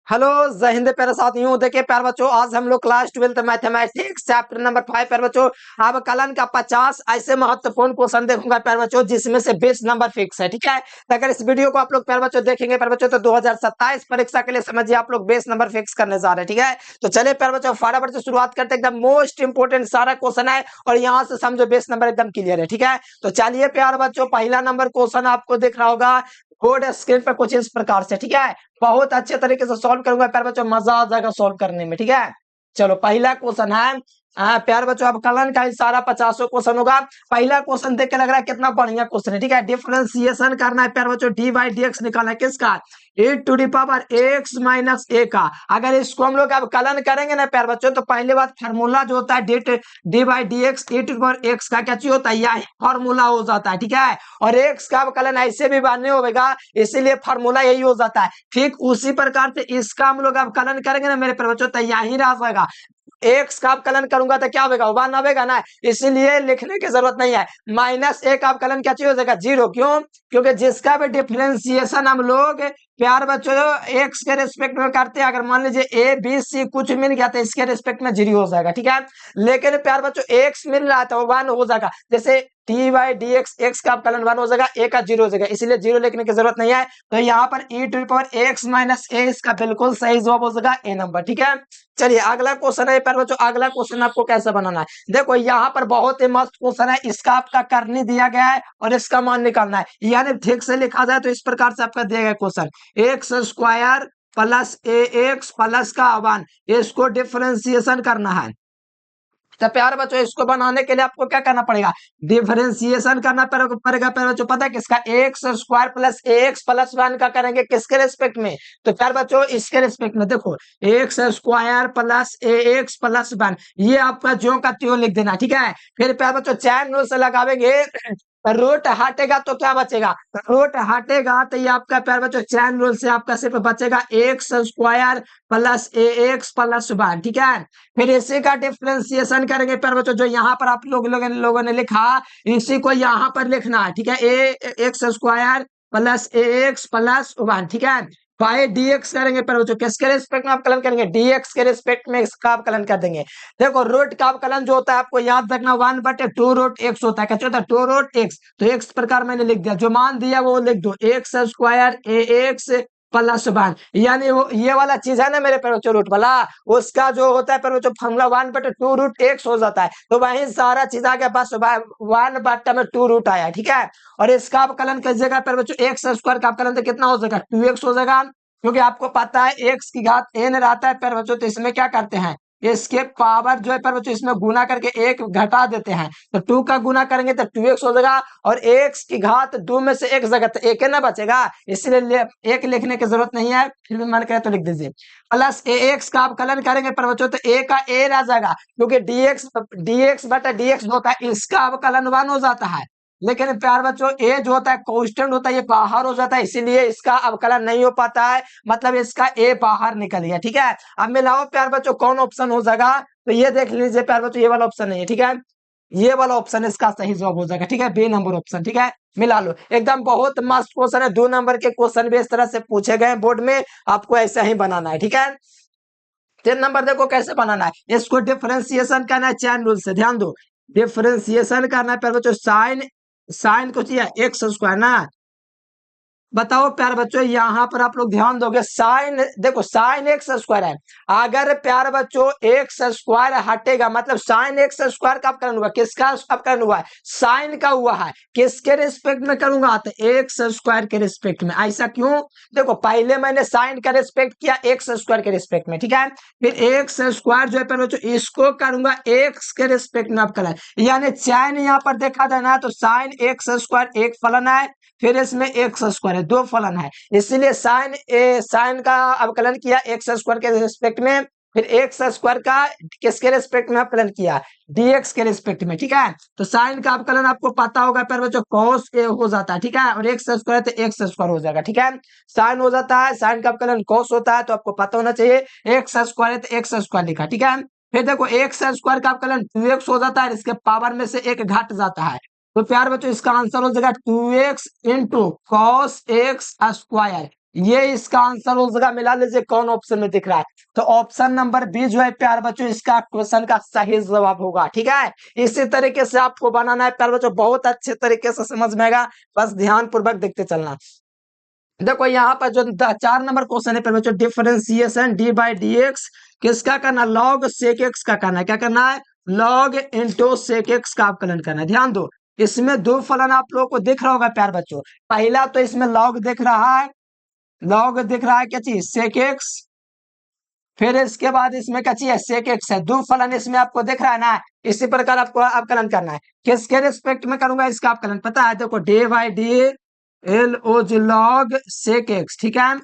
Hello जय हिंद प्यारे साथियों। देखिए प्यारे बच्चों, आज हम लोग क्लास 12 मैथमेटिक्स चैप्टर नंबर 5 प्यारे बच्चों अब कलन का 50 ऐसे महत्वपूर्ण क्वेश्चन देखूंगा प्यारे बच्चों, जिसमें से 20 नंबर फिक्स है। ठीक है, तो अगर इस वीडियो को आप लोग प्यारे बच्चों देखेंगे प्यारे बच्चों, तो 2027 परीक्षा के लिए समझिए आप लोग 20 नंबर फिक्स करने जा रहे हैं। ठीक है, तो चलिए प्यारे बच्चों फटाफट से शुरुआत करते हैं। एकदम मोस्ट इंपोर्टेंट सारा क्वेश्चन है और यहाँ से समझो 20 नंबर एकदम क्लियर है। ठीक है, तो चलिए प्यारे बच्चों, पहला नंबर क्वेश्चन आपको दिख रहा होगा बोर्ड स्क्रीन पर कुछ इस प्रकार से। ठीक है, बहुत अच्छे तरीके से सॉल्व करूंगा प्यार बच्चों, मजा आ जाएगा सॉल्व करने में। ठीक है, चलो पहला क्वेश्चन है। प्यार बच्चों अब कलन का सारा 50 क्वेश्चन होगा। पहला क्वेश्चन देख के लग रहा है कितना बढ़िया क्वेश्चन है। ठीक है, डिफरेंशिएशन करना है प्यार बच्चों, डी बाई डी एक्स निकालना है किसका, a to the power x minus a का। अगर इसको हम लोग अब कलन करेंगे ना प्यार बच्चों, तो पहले बात फार्मूला जो होता है d by d x a to the power x का क्या चीज होता है, यही फार्मूला हो जाता है। ठीक है, और एक्स का कलन ऐसे भी बांधने होगा, इसीलिए फार्मूला यही हो जाता है। ठीक उसी प्रकार से इसका हम लोग अब कलन करेंगे ना मेरे प्यारे बच्चों, तो यही रह जाएगा। एक्स का कलन करूंगा तो क्या होगा, वन आवेगा ना, इसीलिए लिखने की जरूरत नहीं है। माइनस ए का कलन क्या चाहिए हो जाएगा, जीरो। क्यों, क्योंकि जिसका भी डिफरेंशिएशन हम लोग प्यार बच्चों एक्स के रिस्पेक्ट में करते हैं, अगर मान लीजिए ए बी सी कुछ मिल गया तो इसके रिस्पेक्ट में जीरो हो जाएगा। ठीक है, लेकिन प्यार बच्चों एक्स मिल रहा है तो वन हो जाएगा। जैसे D by d x, x का कलन वन हो जाएगा, ए का जीरो हो जाएगा, इसलिए जीरो लिखने की जरूरत नहीं है। तो यहाँ पर ई टू पावर एक्स माइनस ए इसका बिल्कुल सही जवाब हो जाएगा ए नंबर। ठीक है, चलिए अगला क्वेश्चन है प्यार बच्चों। अगला क्वेश्चन आपको कैसे बनाना है, देखो यहाँ पर बहुत ही मस्त क्वेश्चन है। इसका आपका करने दिया गया है और इसका मान निकालना है, यानी ठीक से लिखा जाए तो इस प्रकार से आपका दिया गया क्वेश्चन, एक्स स्क्वायर प्लस ए एक्स प्लस का वन, इसको डिफरेंशिएशन करना है। तो प्यार बच्चों इसको बनाने के लिए आपको क्या करना पड़ेगा, डिफरेंशिएशन करना पड़ेगा प्यार बच्चों। पता है किसका, x square plus x plus one का करेंगे किसके रिस्पेक्ट में, तो प्यार बच्चों इसके रिस्पेक्ट में। देखो एक्स स्क्वायर प्लस ए एक्स प्लस वन, ये आपका जो का त्यों लिख देना। ठीक है, फिर प्यार बच्चों चैन रूल से लगावेंगे, रूट हटेगा तो क्या बचेगा, रूट हटेगा तो ये आपका प्यार बच्चों चैन रूल से आपका सिर्फ बचेगा एक्स स्क्वायर प्लस ए एक्स प्लस वन। ठीक है, फिर इसी का डिफरेंशिएशन करेंगे प्यार बच्चों, जो यहाँ पर आप लोगों ने लिखा इसी को यहाँ पर लिखना है। ठीक है, ए एक्स स्क्वायर प्लस ए एक्स प्लस वन। ठीक है, बाय डीएक्स करेंगे प्यार बच्चों, किसके रिस्पेक्ट में आप कलन करेंगे, डीएक्स के रिस्पेक्ट में इसका आप कलन कर देंगे। देखो रूट का कलन जो होता है आपको याद रखना, वन बटे टू रूट एक्स होता है। कैसे होता है, टू रूट एक्स, तो एक्स प्रकार मैंने लिख दिया, जो मान दिया वो लिख दो, एक्स स्क्वायर ए एक्स प्लस वन, यानी वो ये वाला चीज है ना मेरे प्यारे बच्चों रूट वाला, उसका जो होता है प्यारे बच्चों फॉर्मूला वन बटे टू रूट एक्स हो जाता है। तो वही सारा चीज आ गया, बस वन बटे में टू रूट आया। ठीक है, और इसका अपकलन कीजिएगा प्यारे बच्चों, एक्स स्क्वायर का अपकलन तो कितना हो जाएगा, टू एक्स हो जाएगा। क्योंकि आपको पता है एक्स की घात एन रहता है प्यारे बच्चों, तो इसमें क्या करते हैं, इसके पावर जो है प्यारे बच्चों इसमें गुना करके एक घटा देते हैं, तो टू का गुना करेंगे तो टू एक्स हो जाएगा, और एक्स की घात दो में से एक जगह तो एक है ना बचेगा, इसलिए एक लिखने की जरूरत नहीं है, फिर भी मन करे तो लिख दीजिए। प्लस ए एक्स का अपकलन करेंगे प्यारे बच्चों, तो ए का ए रह जाएगा, क्योंकि डीएक्स बटा डीएक्स होता है, इसका अपकलन वन हो जाता है। लेकिन प्यार बच्चों ए जो होता है कांस्टेंट होता है, ये बाहर हो जाता है, इसीलिए इसका अवकलन नहीं हो पाता है, मतलब इसका ए बाहर निकल गया। ठीक है, अब मिलाओ प्यार बच्चों कौन ऑप्शन हो जाएगा, तो ये देख लीजिए प्यार बच्चों, ये वाला ऑप्शन नहीं है। ठीक है, ये वाला ऑप्शन इसका सही जवाब हो जाएगा। ठीक है, बी नंबर ऑप्शन। ठीक है, मिला लो, एकदम बहुत मस्त क्वेश्चन है। 2 नंबर के क्वेश्चन भी इस तरह से पूछे गए बोर्ड में, आपको ऐसा ही बनाना है। ठीक है, 3 नंबर देखो कैसे बनाना है, इसको डिफरेंशिएशन करना है चैन रूल से, ध्यान दो, डिफरेंशिएशन करना है प्यार बच्चों, साइन साइन को चाहिए एक्स स्क्वायर ना। बताओ प्यार बच्चों यहाँ पर आप लोग ध्यान दोगे, साइन देखो साइन एक्स स्क्वायर है, अगर प्यार बच्चों एक्स स्क्वायर हटेगा मतलब साइन एक्स स्क्वायर का अपकरण हुआ, किसका अपकरण हुआ है, साइन का हुआ है, किसके रिस्पेक्ट में करूंगा, तो एक्स स्क्वायर के रिस्पेक्ट में। ऐसा क्यों, देखो पहले मैंने साइन का रिस्पेक्ट किया एक्स स्क्वायर के रिस्पेक्ट में। ठीक है, फिर एक्स स्क्वायर जो है प्यार बच्चों इसको करूंगा एक्स के रिस्पेक्ट में अपकरण, यानी चैन यहाँ पर देखा जाए ना तो साइन एक्स स्क्वायर एक फलन है, फिर इसमें एक्स स्क्वायर है, दो फलन है, इसीलिए साइन का अवकलन किया एक्स स्क्वायर के रिस्पेक्ट में, फिर एक्स स्क्वायर का किसके रिस्पेक्ट में अवकलन किया, डीएक्स के रिस्पेक्ट में। ठीक है, तो साइन का अवकलन आपको पता होगा प्यारे बच्चों कॉस ए हो जाता है। ठीक है, और एक्स स्क्वायर तो एक्स स्क्वायर हो जाएगा। ठीक है, साइन हो जाता है, साइन का अवकलन कॉस होता है, तो आपको पता होना चाहिए एक्स स्क्वायर तो एक्स स्क्वायर लिखा। ठीक है, फिर देखो एक्स स्क्वायर का अवकलन 2x हो जाता है, इसके पावर में से एक घट जाता है, तो प्यार बच्चों इसका आंसर हो जाएगा 2x into cos x square. ये इसका आंसर हो जाएगा। मिला लीजिए कौन ऑप्शन में दिख रहा है। तो ऑप्शन नंबर बी जो है प्यार बच्चों इसका क्वेश्चन का सही जवाब होगा। ठीक है, इसी तरीके से आपको बनाना है प्यार बच्चों, बहुत अच्छे तरीके से समझ में आएगा, बस ध्यान पूर्वक देखते चलना। देखो यहाँ पर जो 4 नंबर क्वेश्चन है प्यार बच्चों, differentiation D by d x किसका करना, लॉग सेक एक्स का करना है। क्या करना है, लॉग इंटू सेक एक्स का अवकलन करना है। ध्यान दो, इसमें दो फलन आप लोगों को दिख रहा होगा प्यार बच्चों। पहला तो इसमें लॉग दिख रहा है, लॉग दिख रहा है क्या चीज, सेक एक्स। फिर इसके बाद इसमें क्या चीज है, सेक एक्स है। दो फलन इसमें आपको दिख रहा है ना, इसी प्रकार आपको अवकलन करना है। किसके रिस्पेक्ट में करूंगा इसका अवकलन, पता है, देखो d by d l o g log sec x. ठीक है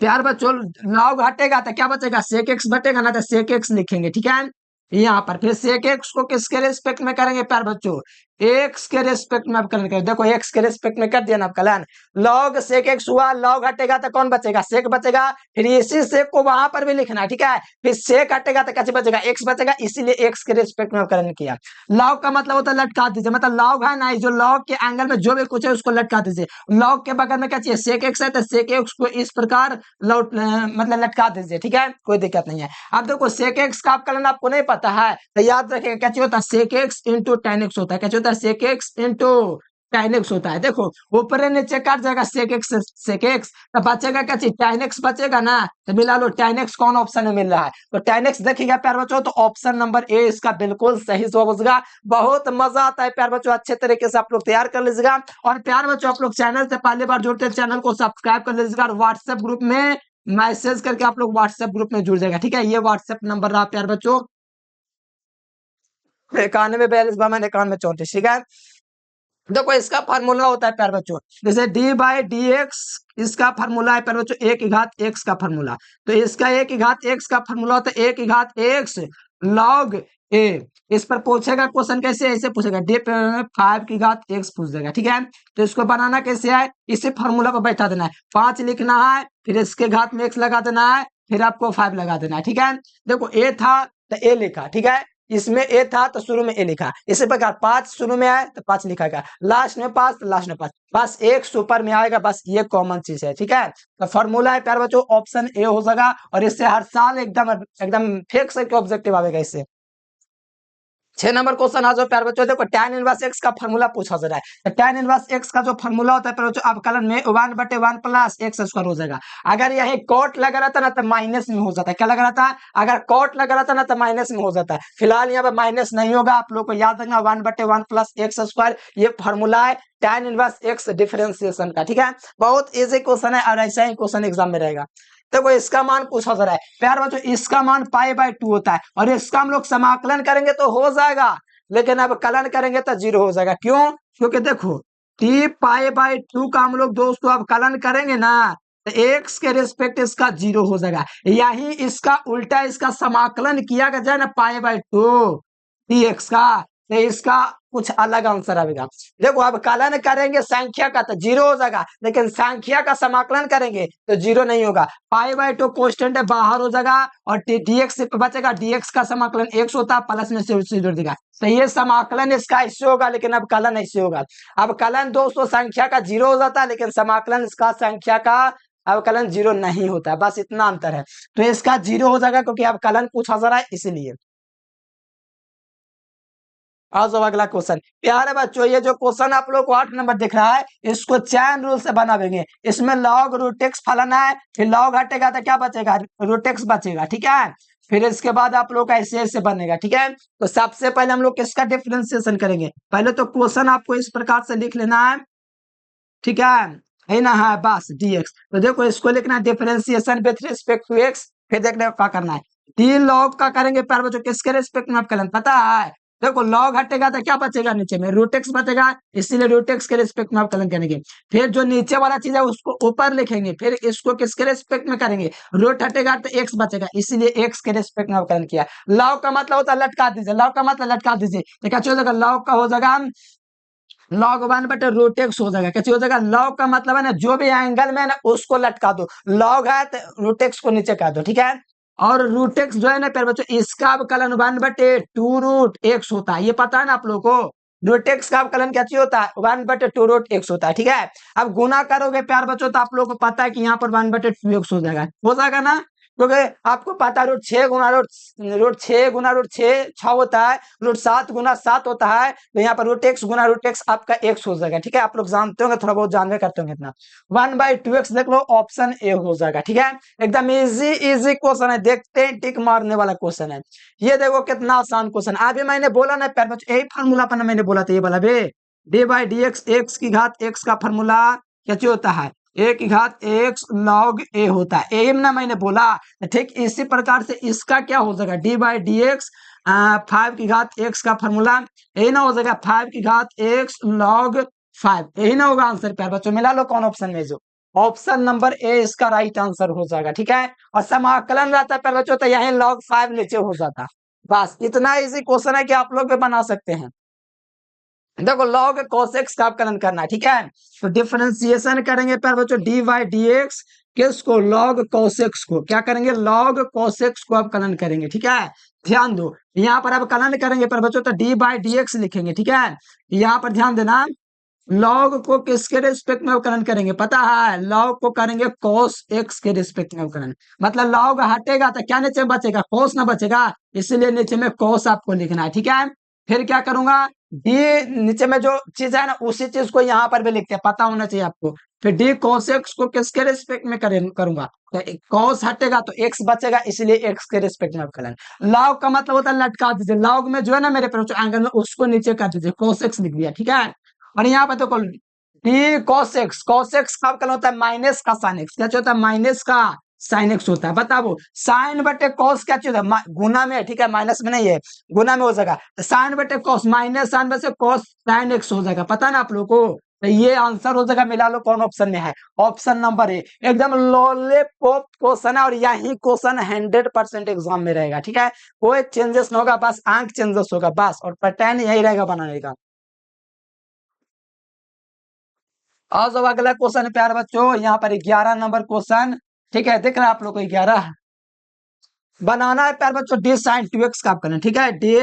प्यार बच्चों, लॉग हटेगा तो क्या बचेगा, सेक एक्स बचेगा ना, तो सेक एक्स लिखेंगे। ठीक है यहाँ पर फिर सेक एक्स को किसके रिस्पेक्ट में करेंगे प्यार बच्चों, एक्स के रिस्पेक्ट में अवकलन करेंगे। देखो एक्स के रिस्पेक्ट में कर दिया ना अवकलन, लॉग सेक एक्स हुआ, लॉग हटेगा तो कौन बचेगा, सेक बचेगा। फिर इसी सेक को वहां पर भी लिखना है। ठीक है, फिर सेक हटेगा तो कैसे बचेगा, एक्स बचेगा, इसीलिए एक्स के रिस्पेक्ट में अवकलन किया। लॉग का मतलब होता है लटका दीजिए, मतलब लॉग है ना, जो लॉग के एंगल में जो भी कुछ है उसको लटका दीजिए। लॉग के बगल में क्या चाहिए, सेक एक्स है, तो सेक एक्स को इस प्रकार मतलब लटका दीजिए। ठीक है, कोई दिक्कत नहीं है। अब देखो सेक एक्स का अवकलन आपको नहीं पता है तो याद रखिएगा क्या होता है, sec x into tan x होता है। क्या होता है, sec x into tan x होता है। देखो ऊपर नीचे काट जाएगा सेक एक्स सेक एक्स, तो बचेगा क्या चीज, tan x बचेगा ना, तो मिला लो tan x कौन ऑप्शन में मिल रहा है, तो tan x देखिएगा प्यार बच्चों, तो ऑप्शन नंबर ए इसका बिल्कुल सही जवाब होगा। बहुत मजा आता है प्यार बच्चों, अच्छे तरीके से आप लोग तैयार कर लीजिएगा। और प्यार बच्चों आप लोग चैनल से पहली बार जुड़ते हैं, चैनल को सब्सक्राइब कर लीजिएगा और व्हाट्सएप ग्रुप में मैसेज करके आप लोग व्हाट्सएप ग्रुप में जुड़ जाएगा। ठीक है, ये व्हाट्सएप नंबर रहा प्यार बच्चों, 91 42 52 91 34। ठीक है, देखो इसका फार्मूला होता है प्यार बच्चों, जैसे डी बाई डी एक्स इसका फार्मूला है प्यार बच्चों, एक घात एक्स का फार्मूला। तो इसका एक घात एक्स का फार्मूला होता है एक घात एक्स लॉग ए। इस पर पूछेगा क्वेश्चन कैसे, ऐसे पूछेगा डी 5 की घात एक्स पूछ देगा। ठीक है, तो इसको बनाना कैसे है, इसी फार्मूला पर बैठा देना है, 5 लिखना है, फिर इसके घात में एक्स लगा देना है, फिर आपको 5 लगा देना है। ठीक है, देखो ए था तो ए लिखा, ठीक है, इसमें ए था तो शुरू में ए लिखा, इसी प्रकार 5 शुरू में आए तो 5 लिखा गया, लास्ट में 5 तो लास्ट में 5, बस एक सुपर में आएगा, बस ये कॉमन चीज है। ठीक है, तो फॉर्मूला है प्यार बच्चों ऑप्शन ए हो जाएगा, और इससे हर साल एकदम एकदम फिक्स है कि ऑब्जेक्टिव आएगा इससे। 6 नंबर क्वेश्चन आ जाओ प्यार बच्चों, देखो tan इनवर्स x का फार्मूला पूछा जा रहा है। तो tan इनवर्स x का जो फार्मूला होता है प्यार बच्चों, अवकलन में 1/1 प्लस एक्स स्क्वायर हो जाएगा। अगर यही कॉट लगा रहता ना तो माइनस में हो जाता है, क्या लगा रहता है, अगर कॉट लगा रहता ना तो माइनस में हो जाता है। फिलहाल यहाँ पे माइनस नहीं होगा, आप लोग को याद रखना 1/1 प्लस एक्स स्क्वायर, ये फार्मूला है tan इनवर्स x डिफरेंशिएशन का। ठीक है, बहुत इजी क्वेश्चन है और ऐसा ही क्वेश्चन एग्जाम में रहेगा। देखो इसका मान पूछा जा रहा है प्यार बच्चों, इसका मान π/2 होता है, और इसका हम लोग समाकलन करेंगे तो हो जाएगा, लेकिन अब कलन करेंगे तो 0 हो जाएगा। क्यों, क्योंकि देखो t π/2 का हम लोग दोस्तों अब कलन करेंगे ना, तो x के रिस्पेक्ट इसका 0 हो जाएगा। यही इसका उल्टा इसका समाकलन किया जाए ना π/2 dx का, तो इसका कुछ अलग आंसर आएगा। देखो अब कलन करेंगे संख्या का तो 0 हो जाएगा, लेकिन संख्या का समाकलन करेंगे तो 0 नहीं होगा। π/2 कांस्टेंट है, बाहर हो जाएगा, और dx बचेगा, dx का समाकलन x होता है, प्लस में से जोड़ देगा, तो ये समाकलन इसका ऐसे होगा, लेकिन अब कलन ऐसे होगा। अब कलन दोस्तों संख्या का 0 हो जाता है, लेकिन समाकलन इसका संख्या का अवकलन 0 नहीं होता है, बस इतना अंतर है। तो इसका 0 हो जाएगा क्योंकि अब कलन पूछा जा रहा है इसलिए। आज अगला क्वेश्चन प्यारे बच्चों, ये जो क्वेश्चन आप लोग को 8 नंबर दिख रहा है, इसको चैन रूल से बनावेंगे। इसमें लॉग रूट एक्स फलन है, फिर लॉग हटेगा तो क्या बचेगा, रूट एक्स बचेगा। ठीक है, फिर इसके बाद आप लोग का ऐसे ऐसे बनेगा। ठीक है, तो सबसे पहले हम लोग किसका डिफरेंशिएशन करेंगे, पहले तो क्वेश्चन आपको इस प्रकार से लिख लेना है। ठीक है ना, है बस dx। तो देखो इसको लिखना है differentiation with respect to x, फिर देखने क्या करना है, डी लॉग का करेंगे प्यार बच्चों, किसके रिस्पेक्ट में अवकलन पता है, देखो लॉग हटेगा तो क्या बचेगा, नीचे में रूट एक्स बचेगा, इसीलिए रूट एक्स के रिस्पेक्ट में अवकलन करेंगे। फिर जो नीचे वाला चीज है उसको ऊपर लिखेंगे, फिर इसको किसके रिस्पेक्ट में करेंगे, रूट हटेगा तो एक्स बचेगा, इसीलिए एक्स के रिस्पेक्ट में अवकलन किया। लॉग का मतलब होता है लटका दीजिए, लॉग का मतलब लटका दीजिए, तो क्या हो जाएगा, लॉग का हो जाएगा log 1/रूट एक्स हो जाएगा। कैसे हो जाएगा, log का मतलब है ना जो भी एंगल में है ना उसको लटका दो, log है तो रूट एक्स को नीचे कर दो। ठीक है, और रूट एक्स जो है ना प्यारे बच्चों, इसका अवकलन 1/2 रूट एक्स होता है, ये पता है ना आप लोगों को, रूट एक्स का अवकलन क्या चीज होता है 1/2 रूट एक्स होता है। ठीक है, अब गुना करोगे प्यार बच्चों तो आप लोगों को पता है कि यहाँ पर 1/2 एक्स हो जाएगा ना, क्योंकि आपको पता है रूट 6 गुना रूट 6 6 होता है, रूट 7 गुना 7 होता है, तो यहाँ पर रूट एक्स गुना रूट एक्स आपका एक्स हो जाएगा। ठीक है, आप लोग जानते होंगे, थोड़ा बहुत जानवे करते होंगे इतना। 1/2 एक्स देख लो, ऑप्शन ए हो जाएगा। ठीक है, एकदम इजी इजी क्वेश्चन है, देखते हैं टिक मारने वाला क्वेश्चन है। ये देखो कितना आसान क्वेश्चन। अभी मैंने बोला ना प्यार बच्चों, यही फार्मूला पर मैंने बोला था, ये वाला बे d/dx एक्स की घात एक्स का फार्मूला क्या चीज होता है ए की घात एक्स लॉग ए होता है, यही ना मैंने बोला। ठीक इसी प्रकार से इसका क्या हो जाएगा d/dx 5 की घात एक्स का फार्मूला यही ना हो जाएगा 5 की घात एक्स लॉग 5, यही ना होगा आंसर प्यार बच्चों। मिला लो कौन ऑप्शन में, जो ऑप्शन नंबर ए इसका राइट आंसर हो जाएगा। ठीक है, और समाकलन रहता है प्यार बच्चों तो यही log 5 नीचे हो जाता। बस इतना इजी क्वेश्चन है कि आप लोग भी बना सकते हैं। देखो log cos x का अवकलन करना है। ठीक है, तो डिफरेंशिएशन करेंगे प्यार बच्चों d/dx किसको log cos x को, क्या करेंगे log cos x को अवकलन करेंगे। ठीक है, ध्यान दो यहाँ पर अवकलन करेंगे प्यार बच्चों तो d/dx लिखेंगे। ठीक है, यहाँ पर ध्यान देना लॉग को किसके रिस्पेक्ट में अवकलन करेंगे, पता है लॉग को करेंगे cos x के रिस्पेक्ट में अवकलन, मतलब लॉग हटेगा तो क्या नीचे बचेगा cos ना बचेगा, इसलिए नीचे में cos आपको लिखना है। ठीक है, फिर क्या करूंगा d नीचे में जो चीज है ना उसी चीज को यहाँ पर भी लिखते हैं, पता होना चाहिए आपको। फिर d cos x को किसके रिस्पेक्ट में करूंगा, तो cos हटेगा तो x बचेगा, इसलिए x के रिस्पेक्ट में अवकलन। लॉग का मतलब होता है लटका दीजिए, लॉग में जो है ना मेरे एंगल में उसको नीचे कर दीजिए, cos x लिख दिया। ठीक है, और यहाँ पे तो डी कॉस एक्स का अवकलन होता है माइनस का साइन एक्स, क्या होता है माइनस का साइन एक्स होता है। बताओ साइन बटे कॉस क्या चीज है गुना में, ठीक है माइनस में नहीं है, गुना में हो जाएगा, तो साइन बटे कॉस माइनस साइन बटे कॉस साइन एक्स हो जाएगा, पता ना आप लोगों को। तो ये आंसर हो जाएगा, मिला लो कौन ऑप्शन में है, ऑप्शन नंबर ए। एकदम लॉलीपॉप क्वेश्चन है, और यही क्वेश्चन 100% एग्जाम में रहेगा। ठीक है, कोई चेंजेस नहीं होगा, बस अंक चेंजेस होगा बस, और पैटर्न यही रहेगा बनाने का। और जो अगला क्वेश्चन प्यार बच्चों यहाँ पर 11 नंबर क्वेश्चन। ठीक है, दिख रहा है आप लोग को 11 बनाना है प्यार बच्चों, डी साइन 2x का अवकलन। ठीक है, डी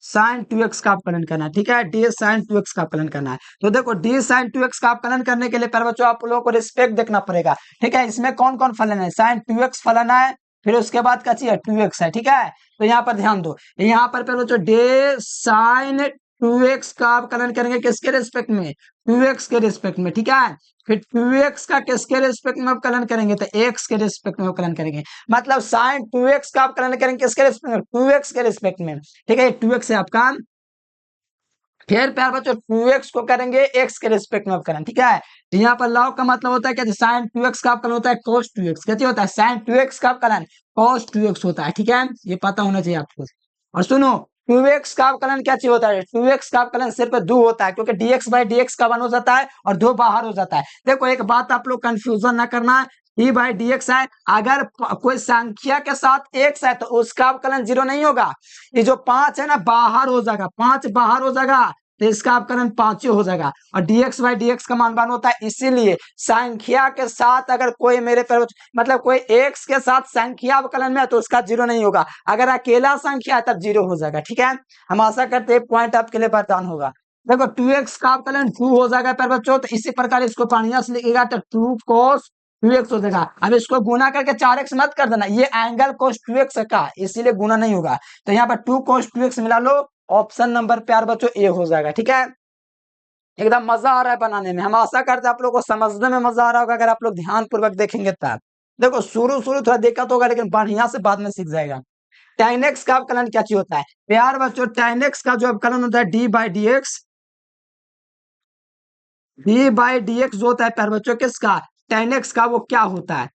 साइन 2x का अवकलन करना है। ठीक है, डी साइन 2x का अवकलन करना है। तो देखो डी साइन 2x का अवकलन करने के लिए प्यार बच्चों आप लोगों को रिस्पेक्ट देखना पड़ेगा। ठीक है, इसमें कौन कौन फलन है, साइन 2x फलन है, फिर उसके बाद क्या चाहिए 2x है। ठीक है, तो यहाँ पर ध्यान दो, यहाँ पर प्यार बच्चों डे साइन 2x का अवकलन करेंगे किसके रिस्पेक्ट में 2x के रिस्पेक्ट में। ठीक है, फिर 2x का किसके रिस्पेक्ट में अवकलन करेंगे तो x के रिस्पेक्ट में अवकलन करेंगे, मतलब साइन 2x का अवकलन करेंगे किसके रिस्पेक्ट में 2x के रिस्पेक्ट में। ठीक है, 2x है आपका, फिर प्यार बच्चों 2x को करेंगे x के रिस्पेक्ट में अवकलन। ठीक है, तो यहाँ पर लॉग का मतलब होता है क्या साइन 2x का अवकलन होता है cos 2x, क्या होता है साइन 2x का अवकलन cos 2x होता है। ठीक है, ये पता होना चाहिए आपको। और सुनो 2x का अवकलन क्या चाहिए होता है, 2x का अवकलन सिर्फ 2 होता है, क्योंकि dx/dx का 1 हो जाता है और 2 बाहर हो जाता है। देखो एक बात आप लोग कंफ्यूजन ना करना, d/dx है, अगर कोई संख्या के साथ x है तो उसका अवकलन 0 नहीं होगा, ये जो 5 है ना बाहर हो जाएगा, 5 बाहर हो जाएगा तो इसका अवकलन 5 हो जाएगा, और dx/dx का मान 1 होता है, इसीलिए संख्या के साथ अगर कोई मेरे पर मतलब कोई x के साथ संख्या अवकलन में है तो उसका 0 नहीं होगा, अगर अकेला संख्या है तब 0 हो जाएगा। ठीक है, हम आशा करते हैं पॉइंट आपके लिए वरदान होगा। देखो 2x का अवकलन 2 हो जाएगा पर बच्चों, तो इसी प्रकार इसको पानिया से लिखेगा तो 2 cos 2x हो जाएगा। अब इसको गुना करके 4x मत कर देना, ये एंगल cos 2x का, इसीलिए गुना नहीं होगा, तो यहाँ पर 2 cos 2x मिला लो, ऑप्शन नंबर प्यार बच्चों ए हो जाएगा। ठीक है, एकदम मजा आ रहा है बनाने में, हम आशा करते हैं आप लोगों को समझने में मजा आ रहा होगा, अगर आप लोग ध्यान पूर्वक देखेंगे तब। देखो शुरू शुरू थोड़ा दिक्कत होगा, लेकिन बढ़िया से बाद में सीख जाएगा। tan x का अवकलन क्या चीज होता है प्यार बच्चों, tan x का जो अवकलन होता है d/dx जो होता है प्यार बच्चों किसका tan x का, वो क्या होता है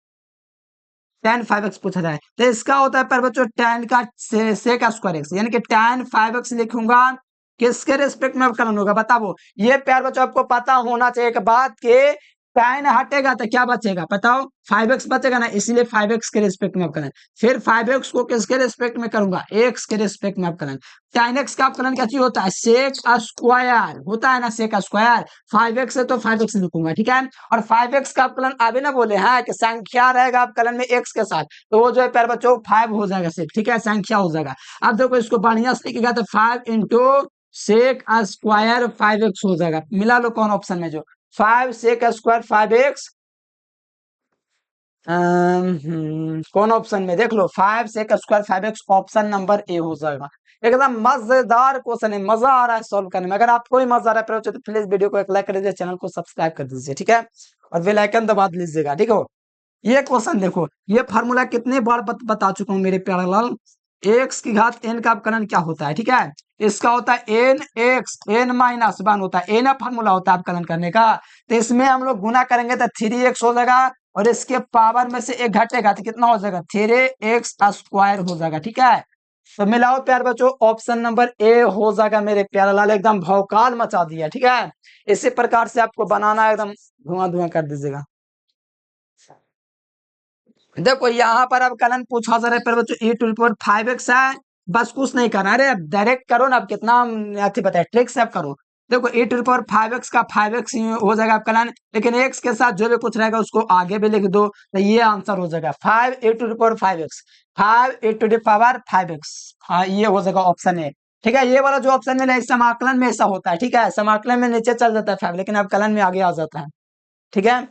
tan 5x पूछा जाए तो इसका होता है पर बच्चों tan का सेक स्क्वायर x, यानी कि tan 5x लिखूंगा किसके रिस्पेक्ट में अवकलन होगा बताओ। ये प्यार बच्चों आपको पता होना चाहिए एक बात के tan हटेगा तो क्या बचेगा बताओ 5x बचेगा ना, इसलिए 5x के रिस्पेक्ट में अवकलन, फिर 5x को किसके रिस्पेक्ट में करूंगा x के रिस्पेक्ट में अवकलन। tan x का अवकलन क्या चीज होता है सेक स्क्वायर होता है ना, सेक स्क्वायर 5x है तो 5x लिखूंगा। ठीक है, और 5x का अवकलन अभी ना बोले हैं कि संख्या रहेगा अवकलन में x के साथ, तो वो जो है प्यार बच्चों 5 हो जाएगा सिर्फ। ठीक है, संख्या हो जाएगा। अब देखो इसको बढ़िया से लिखेगा तो 5 × सेक स्क्वायर 5x हो जाएगा। मिला लो कौन ऑप्शन में जो 5 सेक स्क्वायर 5x, कौन ऑप्शन में देख लो 5 sec square 5x, option number ए हो जाएगा। एकदम मजेदार क्वेश्चन है, मजा आ रहा है सॉल्व करने में। अगर आपको भी मजा आ रहा है तो प्लीज वीडियो को एक लाइक कर दीजिए, चैनल को सब्सक्राइब कर दीजिए, ठीक है, और बेल आइकन दबा लीजिएगा, ठीक है। ये क्वेश्चन देखो, ये फार्मूला कितने बार बता चुका हूँ मेरे प्यारे लाल। एक्स की घात एन का अपकलन क्या होता है, ठीक है, इसका होता है n x n minus one होता है, एन फार्मूला होता है अपकलन करने का। तो इसमें हम लोग गुना करेंगे तो 3x हो जाएगा, और इसके पावर में से एक घटेगा तो कितना हो जाएगा 3x स्क्वायर हो जाएगा, ठीक है। तो मिलाओ प्यार बच्चों, ऑप्शन नंबर ए हो जाएगा मेरे प्यारे लाल, एकदम भौकाल मचा दिया, ठीक है। इसी प्रकार से आपको बनाना एकदम धुआं धुआं कर दीजिएगा। देखो यहाँ पर अब कलन पूछा जा रहा है पर बच्चों e⁵ है, बस कुछ नहीं करना, अरे डायरेक्ट करो ना, अब कितना अच्छी बताए ट्रिक से अब करो। देखो e⁵ का 5x हो जाएगा कलन, लेकिन x के साथ जो भी कुछ रहेगा उसको आगे भी लिख दो, तो ये आंसर हो जाएगा 5e⁵ 5e⁵ हाँ ये हो जाएगा ऑप्शन ए, ठीक है। ये वाला जो ऑप्शन में समाकलन में ऐसा होता है, ठीक है, समाकलन में नीचे चल जाता है 5, लेकिन अब कलन में आगे आ जाता है, ठीक है।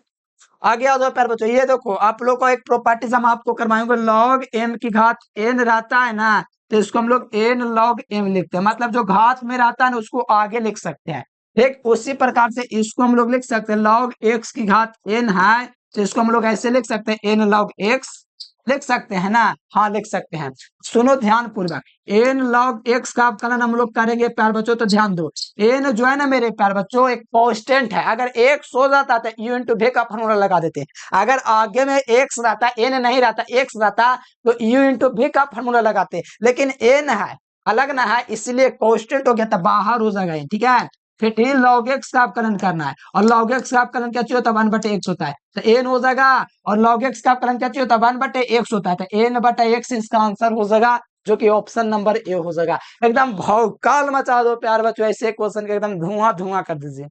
आगे आ जाओ प्यार बच्चों, ये देखो आप लोग को एक प्रॉपर्टीज हम आपको करवाएंगे, लॉग एम की घात एन रहता है ना, तो इसको हम लोग एन लॉग एम लिखते हैं, मतलब जो घात में रहता है ना उसको आगे लिख सकते हैं, ठीक। उसी प्रकार से इसको हम लोग लिख सकते हैं लॉग एक्स की घात एन है, तो इसको हम लोग ऐसे लिख सकते हैं एन लॉग एक्स, लिख सकते हैं ना, हाँ लिख सकते हैं। सुनो ध्यान पूर्वक, एन लॉग एक्स का अपकलन हम लोग करेंगे प्यार बच्चों, तो ध्यान दो, एन जो है ना मेरे प्यार बच्चों एक कांस्टेंट है, अगर एक्स हो जाता तो यू इंटू वी का फॉर्मूला लगा देते, अगर आगे में एक्स रहता एन नहीं रहता एक्स रहता तो यू इंटू वी का फॉर्मूला लगाते, लेकिन एन है अलग ना है, इसलिए कांस्टेंट हो गया तो बाहर हो जाएगा, ठीक है। फिर लॉग एक्स का अपकलन करना है, और लॉग एक्स का अपकलन क्या चाहिए होता है 1/x होता है, तो एन हो जाएगा, और लॉग एक्स का अपकलन क्या चाहिए होता है 1/x होता है, तो n/x इसका आंसर हो जाएगा, जो कि ऑप्शन नंबर ए हो जाएगा। एकदम भौकाल मचा दो प्यार बच्चों, ऐसे क्वेश्चन के एकदम धुआं धुआं कर दीजिए।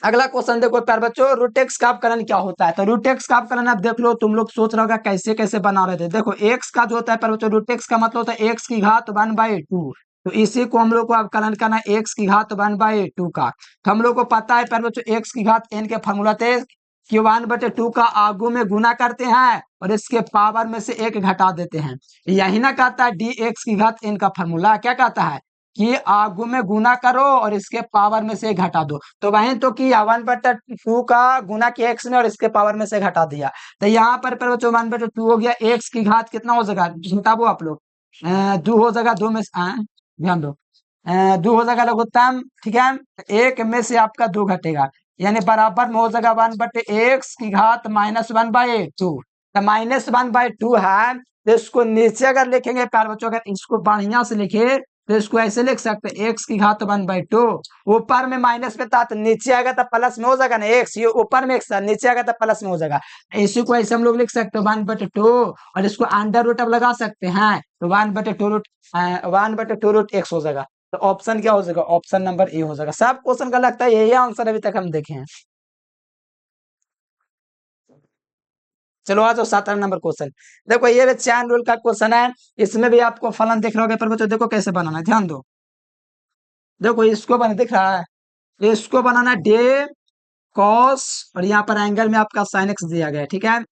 अगला क्वेश्चन देखो प्यार बच्चों, रूटेक्स का अपकलन क्या होता है, तो रूटेक्स का अपकलन आप देख लो, तुम लोग सोच रहे होगा कैसे कैसे बना रहे थे। देखो एक्स का जो होता है प्यार बच्चों, रूटेक्स का मतलब होता है एक्स की घात 1/2, तो इसी को हम लोग को अपकलन करना है एक्स की घात 1/2 का। तो हम लोग को पता है प्यार बच्चों एक्स की घात एन के फॉर्मूला थे कि 1/2 का आगू में गुना करते हैं और इसके पावर में से एक घटा देते हैं, यही ना कहता है डी एक्स की घात एन का फॉर्मूला, क्या कहता है कि आगू में गुना करो और इसके पावर में से घटा दो, तो वही तो किया 1/2 का गुना किया एक्स में और इसके पावर में से घटा दिया, तो यहाँ पर बच्चों 1/2 हो गया, एक्स की घात कितना हो जाएगा बताओ आप लोग, 2 हो जाएगा, 2 में ध्यान दो, 2 हो जाएगा लघुत्तम, ठीक है, एक में से आपका 2 घटेगा, यानी बराबर में हो जाएगा 1/x की घात -1/2, तो -1/2 है, तो इसको नीचे अगर लिखेंगे प्यार बच्चों, अगर इसको बढ़िया से लिखे तो इसको ऐसे लिख सकते हैं एक्स की घात 1/2, ऊपर में माइनस में था तो नीचे आएगा तो प्लस में हो जाएगा ना, एक्स ये ऊपर में एक्स नीचे आएगा तो प्लस में हो जाएगा, इसी को ऐसे हम लोग लिख सकते हैं 1/2, और इसको अंडर रूट अब लगा सकते हैं, तो 1/2 रूट एक्स हो जाएगा, तो ऑप्शन क्या हो जाएगा, ऑप्शन नंबर ए हो जाएगा। सब क्वेश्चन का लगता है यही आंसर अभी तक हम देखे हैं। चलो आ जाओ 7 नंबर क्वेश्चन, देखो ये भी चैन रूल का क्वेश्चन है, इसमें भी आपको फलन दिख रहा होगा, पर बच्चों देखो कैसे बनाना है, ध्यान दो। देखो इसको बना दिख रहा है, इसको बनाना डे कॉस, और यहाँ पर एंगल में आपका साइन एक्स दिया गया है, ठीक है।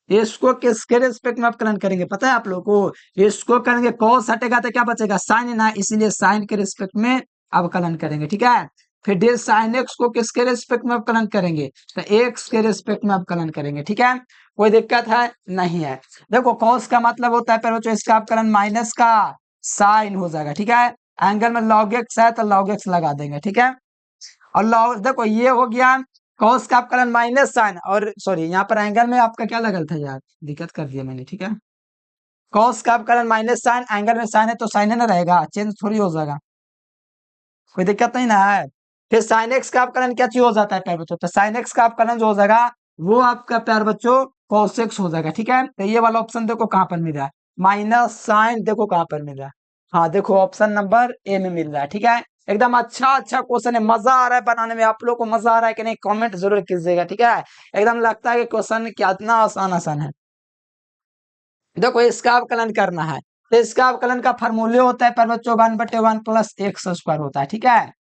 इसको किसके रिस्पेक्ट में अपकलन करेंगे पता है आप लोगों को, इसको करेंगे कॉस हटेगा तो क्या बचेगा साइन ना, इसीलिए साइन के रिस्पेक्ट में अवकलन करेंगे, ठीक है। फिर डे साइन एक्स को किसके रिस्पेक्ट में अवकलन करेंगे, तो एक्स के रिस्पेक्ट में अवकलन करेंगे, ठीक है, कोई दिक्कत है नहीं है। देखो कॉस का मतलब होता है पहले इसका अवकलन माइनस का साइन हो जाएगा, ठीक है, एंगल में लॉग एक्स है तो लॉग एक्स लगा देंगे, ठीक है, और लॉग देखो ये हो गया कॉस का अपकलन माइनस साइन, और सॉरी यहाँ पर एंगल में आपका क्या लगल था यार, दिक्कत कर दिया मैंने, ठीक है, कॉस का अपकलन माइनस साइन, एंगल में साइन है तो साइन है ना रहेगा, चेंज थोड़ी हो जाएगा, कोई दिक्कत नहीं ना है। फिर साइन एक्स का अपकलन क्या चीज हो जाता है प्यार बच्चों, तो साइन एक्स का अपकलन जो हो जाएगा वो आपका प्यार बच्चों कॉस एक्स हो जाएगा, ठीक है। तो ये वाला ऑप्शन देखो कहाँ पर मिल रहा है, माइनस साइन देखो कहाँ पर मिल रहा है, हाँ देखो ऑप्शन नंबर ए में मिल रहा है, ठीक है। एकदम अच्छा अच्छा क्वेश्चन है, मजा आ रहा है बनाने में, आप लोग को मजा आ रहा है कि नहीं कमेंट जरूर कीजिएगा, ठीक है। एकदम लगता है कि क्वेश्चन कितना आसान आसान है। देखो इसका अवकलन करना है, तो इसका अवकलन का फॉर्मूले होता है प्यारे बच्चों 1/1 प्लस एक्स स्क्वायर होता है। ठीक है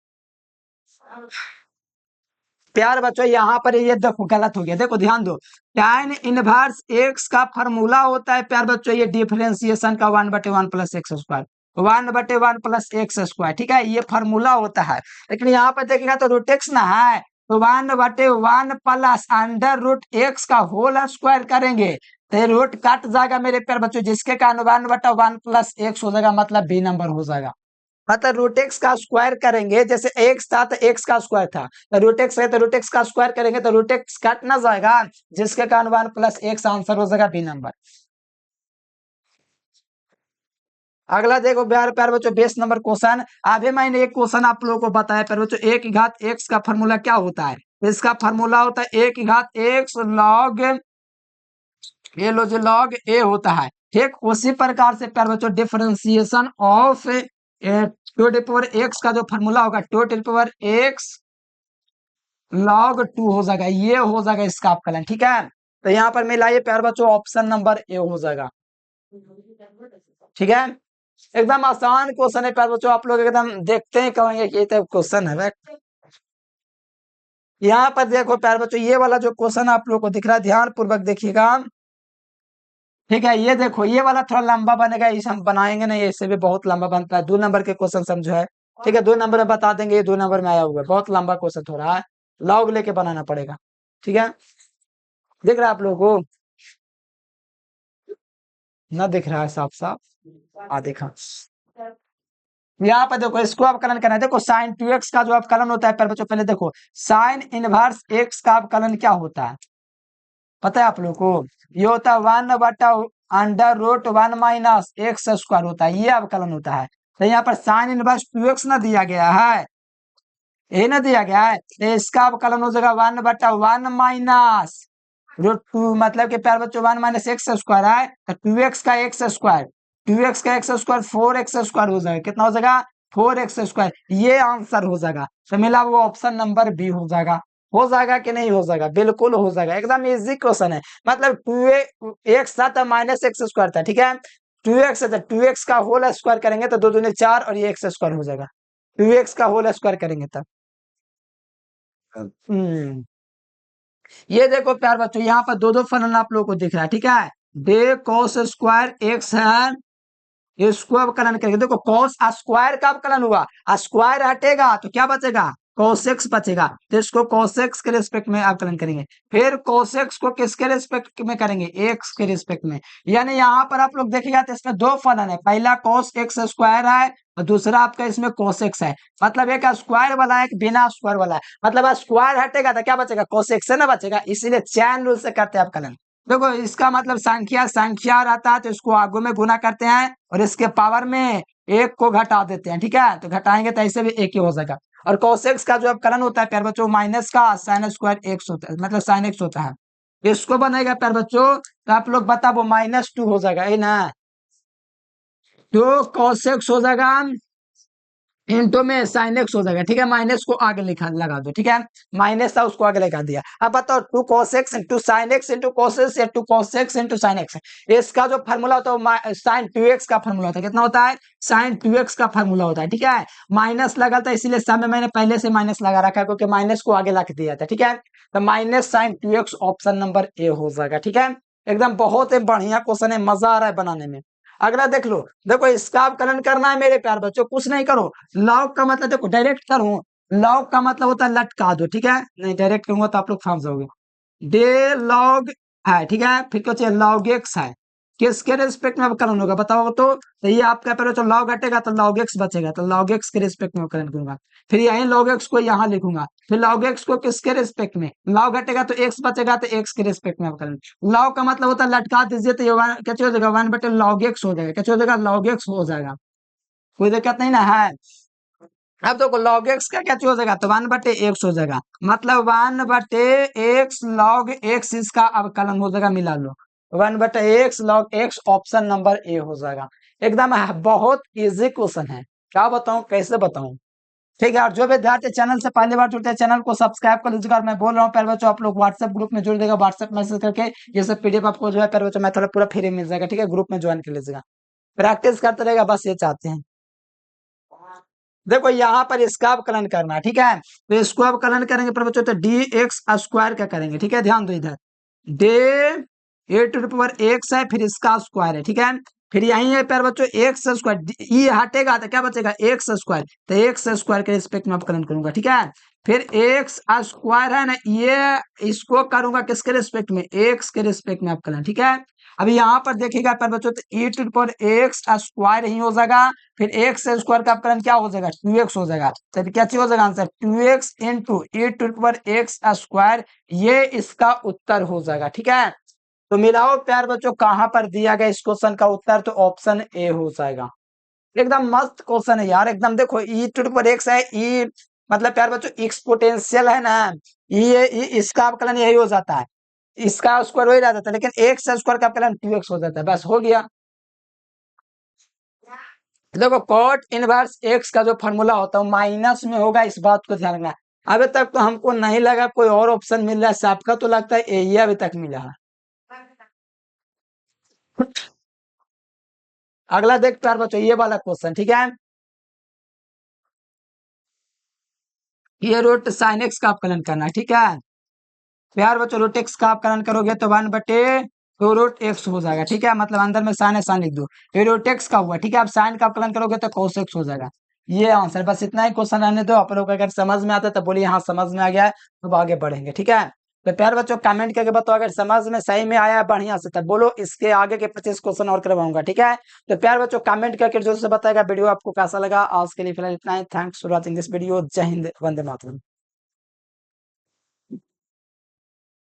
प्यार बच्चों, यहाँ पर ये देखो गलत हो गया, देखो ध्यान दो। tan इनवर्स एक्स का फॉर्मूला होता है प्यार बच्चों ये डिफरेंशिएशन का 1/1 plus x square, 1/1 plus x square. ठीक है ये फॉर्मूला होता है, लेकिन यहाँ पर देखिएगा तो रूट एक्स ना है, तो 1/1 प्लस अंडर रूट एक्स का होल स्क्वायर करेंगे तो रूट कट जाएगा मेरे प्यार बच्चों, जिसके कारण 1/1 प्लस एक्स हो जाएगा, मतलब बी नंबर हो जाएगा। मतलब रूट एक्स का स्क्वायर करेंगे, जैसे एक्स था तो एक्स का स्क्वायर था, तो रूट एक्स है तो रूट एक्स का स्क्वायर करेंगे तो रूट एक्स कट ना जाएगा, जिसके कारण 1 प्लस एक्स आंसर हो जाएगा बी नंबर। अगला देखो प्यार प्यार बच्चों 20 नंबर क्वेश्चन। अभी मैंने एक क्वेश्चन आप लोगों को बताया प्यार बच्चों, ए की घात एक्स का फॉर्मूला क्या होता है? इसका फॉर्मूला होता है ए की घात एक्स लॉग ए लो जो लॉग ए होता है। ठीक उसी प्रकार से प्यार बच्चों differentiation of two to power x का जो फॉर्मूला होगा two to power x log 2 हो जाएगा, ये हो जाएगा इसका अवकलन। ठीक है तो यहाँ पर मिलाइए प्यार बच्चों, ऑप्शन नंबर ए हो जाएगा। ठीक है एकदम आसान क्वेश्चन है प्यार बच्चों, आप लोग एकदम देखते हैं कहेंगे ये तो क्वेश्चन है। यहाँ पर देखो प्यार बच्चों, ये वाला जो क्वेश्चन आप लोग को दिख रहा है ध्यान पूर्वक देखिएगा। ठीक है ये देखो ये वाला थोड़ा लंबा बनेगा, इसे हम बनाएंगे नहीं, इससे भी बहुत लंबा बनता है। 2 नंबर के क्वेश्चन समझो है। ठीक है 2 नंबर में बता देंगे, ये 2 नंबर में आया हुआ है, बहुत लंबा क्वेश्चन थोड़ा है, लॉग लेके बनाना पड़ेगा। ठीक है दिख रहा है आप लोगों को? ना दिख रहा है साफ साफ? देखा यहाँ पर देखो इसको अवकलन करना है। देखो साइन 2x का जो अवकलन होता है, पहले बच्चों पहले देखो साइन इनवर्स एक्स का अवकलन क्या होता है पता है आप लोग को? ये होता है 1/√1 माइनस एक्स स्क्वायर होता है, ये अवकलन होता है। तो यहाँ पर साइन इनवर्स 2x ना दिया गया है, ये ना दिया गया है, तो इसका अवकलन हो जाएगा 1/1 माइनस √2, मतलब कि प्यार बच्चों 1 माइनस एक्स स्क्वायर है तो 2x का एक्स स्क्वायर, 2x का एक्स स्क्वायर 4x स्क्वायर हो जाएगा, कितना हो जाएगा 4x स्क्वायर, ये आंसर हो जाएगा। तो मिला वो ऑप्शन नंबर बी हो जाएगा कि नहीं हो जाएगा? बिल्कुल हो जाएगा, एकदम इजी क्वेश्चन है। मतलब 2x था तो माइनस एक्स स्क्वायर था। ठीक है 2x है तो 2x का होल स्क्वायर करेंगे तो 2 दूनी 4 और ये एक्स स्क्वायर हो जाएगा, 2x का होल स्क्वायर करेंगे तब। ये देखो प्यार बच्चों यहाँ पर दो फलन आप लोगों को दिख रहा है। ठीक है डे कॉस स्क्वायर एक्स है, इसको अवकलन करेंगे। देखो कॉस स्क्वायर का अवकलन हुआ, स्क्वायर हटेगा तो क्या बचेगा कोसेक्स बचेगा, तो इसको कोसेक्स के रिस्पेक्ट में अवकलन करेंगे। फिर कोसेक्स को किसके रिस्पेक्ट में करेंगे? एक्स के रिस्पेक्ट में। यानी यहाँ पर आप लोग देखिएगा तो इसमें 2 फलन है, पहला कॉस एक्स स्क्वायर है और दूसरा आपका इसमें कोसेक्स है। मतलब एक स्क्वायर वाला है एक बिना स्क्वायर वाला है, मतलब स्क्वायर हटेगा तो क्या बचेगा कोसेक्स से ना बचेगा, इसीलिए चैन रूल से करते हैं अवकलन। देखो इसका मतलब संख्या संख्या रहता है तो इसको आगू में गुना करते हैं और इसके पावर में एक को घटा देते हैं। ठीक है तो घटाएंगे तो ऐसे भी एक ही हो जाएगा। और कोसेक्स का जो अवकलन होता है प्यार बच्चों माइनस का साइन स्क्वायर एक्स होता है, मतलब साइन एक्स होता है, इसको बनेगा प्यार बच्चों तो आप लोग बता वो -2 हो जाएगा है ना, तो कोसेक्स हो जाएगा इंटू में साइन एक्स हो जाएगा। ठीक है माइनस को आगे लिखा लगा दो। ठीक है माइनस था उसको आगे लगा दिया। अब बताओ 2 cos x into sine x into cosec x या 2 cos x into sine x, इसका जो फार्मूला होता है साइन 2x का फार्मूला होता है, कितना होता है साइन 2x का फार्मूला होता है। ठीक है माइनस लगा था इसीलिए सब में मैंने पहले से माइनस लगा रखा है, क्योंकि माइनस को आगे रख दिया था। ठीक है तो minus sine 2x option number ए हो जाएगा। ठीक है एकदम बहुत ही बढ़िया क्वेश्चन है, मजा आ रहा है बनाने में। अगला देख लो, देखो इसका अवकलन करना है मेरे प्यार बच्चों, कुछ नहीं करो, लॉग का मतलब देखो डायरेक्ट करूं, लॉग का मतलब होता है लटका दो। ठीक है नहीं डायरेक्ट करूंगा तो आप लोग फंस जाओगे। डे लॉग है, ठीक है फिर क्या चाहिए लॉग एक्स है, किसके रिस्पेक्ट में अवकलन होगा बताओ तो ये आपका पहले तो लॉग हटेगा तो लॉग एक्स बचेगा, तो लॉग एक्स के रिस्पेक्ट में अवकलन करूंगा। फिर यही लॉग एक्स को यहाँ लिखूंगा, फिर लॉग एक्स को किसके रिस्पेक्ट में, लॉग हटेगा तो एक्स बचेगा तो एक्स के रिस्पेक्ट में अवकलन। लॉग का मतलब होता है लटका दीजिए तो ये क्या हो जाएगा 1/log x हो जाएगा, क्या हो जाएगा log x हो जाएगा, कोई दिक्कत नहीं ना है। अब देखो log x का क्या हो जाएगा तो 1/x हो जाएगा, मतलब 1/x log x इसका अवकलन हो जाएगा, मिला लो 1/x log x option number ए हो जाएगा। एकदम बहुत इजी क्वेश्चन है, क्या बताऊं कैसे बताऊं। ठीक है और जो विद्यार्थी चैनल से पहली बार जुड़ते हैं चैनल को सब्सक्राइब कर लीजिएगा। और मैं बोल रहा हूँ प्यारे बच्चों आप लोग व्हाट्सएप ग्रुप में जुड़ देगा, व्हाट्सएप मैसेज करके ये सब पीडीएफ आपको जो है प्यारे बच्चों मैं थोड़ा पूरा फ्री मिल जाएगा। ठीक है ग्रुप में ज्वाइन कर लीजिएगा। प्रैक्टिस करते रहेगा, बस ये चाहते हैं। देखो यहाँ पर इसका अवकलन करना है, ठीक है। तो इसको अवकलन करेंगे पर बच्चों, तो डी एक्स स्क्वायर का करेंगे, ठीक है। ध्यान दो इधर, d e to the power x है, फिर इसका स्क्वायर है, ठीक है। फिर यही है प्यार बच्चों एक्स स्क्वायर, ये हटेगा तो क्या बचेगा, एक्स स्क्वायर। तो एक्स स्क्वायर के रिस्पेक्ट में अवकलन करूंगा, ठीक है। फिर एक्स स्क्वायर है ना, ये इसको करूंगा किसके रिस्पेक्ट में, एक्स के रिस्पेक्ट में अवकलन, ठीक है। अभी यहाँ पर देखिएगा प्यार बच्चों, तो e to the power x square ही हो जाएगा, फिर एक्स स्क्वायर का अवकलन क्या हो जाएगा, 2x हो जाएगा। तो क्या चीज हो जाएगा answer, 2x into e to the power x square, ये इसका उत्तर हो जाएगा, ठीक है। तो मिलाओ प्यार बच्चों, कहां पर दिया गया इस क्वेश्चन का उत्तर, तो ऑप्शन ए हो जाएगा। एकदम मस्त क्वेश्चन है यार, एकदम देखो ई टू द पावर एक्स है, ई मतलब प्यार बच्चों एक्सपोनेंशियल है ना, ये इसका अवकलन यही हो जाता है, इसका स्क्वायर वही रह जाता है, लेकिन एक्स स्क्वायर का अवकलन 2x हो जाता है, बस हो गया। देखो कॉट इनवर्स एक्स का जो फॉर्मूला होता है माइनस में होगा, इस बात को ध्यान रखना। अभी तक तो हमको नहीं लगा कोई और ऑप्शन मिल रहा है, सबका तो लगता है यही अभी तक मिला है। अगला देख प्यार बच्चों, ये वाला क्वेश्चन, ठीक है। ये रूट साइन एक्स का अवकलन करना है, ठीक है। प्यार बच्चों रूट एक्स का अवकलन करोगे तो 1/2 रूट एक्स हो जाएगा, ठीक है। मतलब अंदर में साइन है, साइन लिख दो, ये रूट एक्स का हुआ, ठीक है। अब साइन का अवकलन करोगे तो cos x हो जाएगा। ये आंसर, बस इतना ही क्वेश्चन रहने दो। आप लोग अगर समझ में आता है तो बोलिए हाँ समझ में आ गया है, तो आगे बढ़ेंगे, ठीक है। तो प्यार बच्चों कमेंट करके बताओ अगर समझ में सही में आया है बढ़िया से, तब बोलो इसके आगे के 25 क्वेश्चन और करवाऊंगा, ठीक है। तो प्यार बच्चों कमेंट करके जो से बताएगा वीडियो आपको कैसा लगा। आज के लिए फिलहाल इतना ही, thanks for watching this video. जय हिंद, वंदे मातरम।